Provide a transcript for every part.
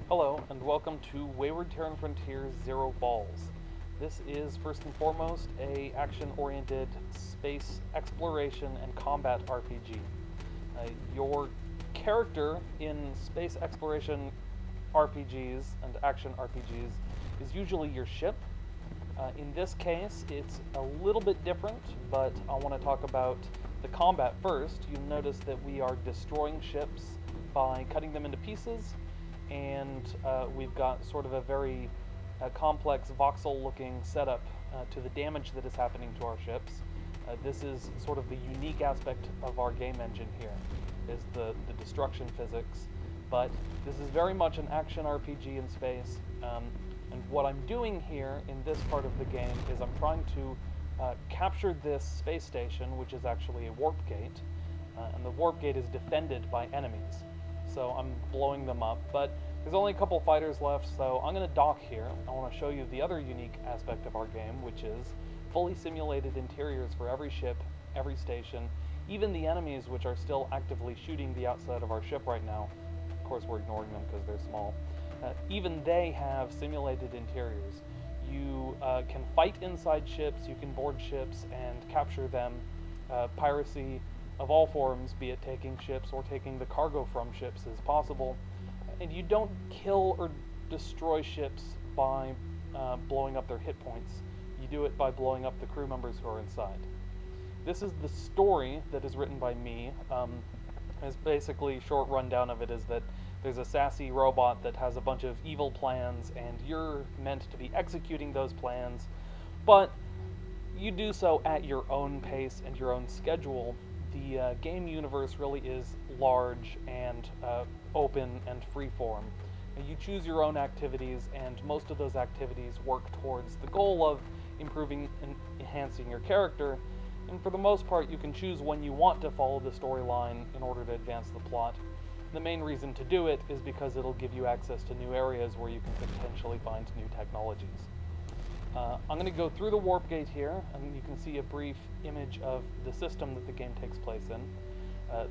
Hello, and welcome to Wayward Terran Frontiers Zero Balls. This is, first and foremost, a action-oriented space exploration and combat RPG. Your character in space exploration RPGs and action RPGs is usually your ship. In this case, it's a little bit different, but I want to talk about the combat first. You'll notice that we are destroying ships by cutting them into pieces, and we've got sort of a very complex voxel-looking setup to the damage that is happening to our ships. This is sort of the unique aspect of our game engine here, is the destruction physics. But this is very much an action RPG in space, and what I'm doing here in this part of the game is I'm trying to capture this space station, which is actually a warp gate, and the warp gate is defended by enemies. So I'm blowing them up, but there's only a couple fighters left, so I'm going to dock here. I want to show you the other unique aspect of our game, which is fully simulated interiors for every ship, every station, even the enemies which are still actively shooting the outside of our ship right now. Of course, we're ignoring them because they're small. Even they have simulated interiors. You can fight inside ships, you can board ships and capture them. Piracy of all forms, be it taking ships or taking the cargo from ships, is possible. And you don't kill or destroy ships by blowing up their hit points. You do it by blowing up the crew members who are inside. This is the story that is written by me. As basically, short rundown of it is that there's a sassy robot that has a bunch of evil plans, and you're meant to be executing those plans, but you do so at your own pace and your own schedule. The game universe really is large and open and freeform. You choose your own activities, and most of those activities work towards the goal of improving and enhancing your character, and for the most part you can choose when you want to follow the storyline in order to advance the plot. The main reason to do it is because it'll give you access to new areas where you can potentially find new technologies. I'm going to go through the warp gate here, and you can see a brief image of the system that the game takes place in.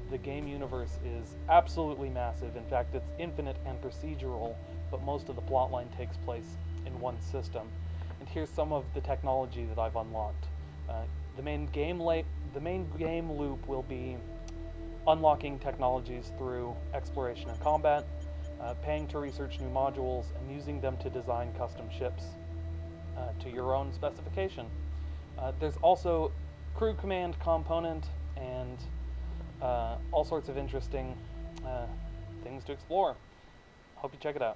The game universe is absolutely massive. In fact, it's infinite and procedural, but most of the plotline takes place in one system. And here's some of the technology that I've unlocked. The main game loop will be unlocking technologies through exploration and combat, paying to research new modules, and using them to design custom ships to your own specification. There's also crew command component and all sorts of interesting things to explore. Hope you check it out.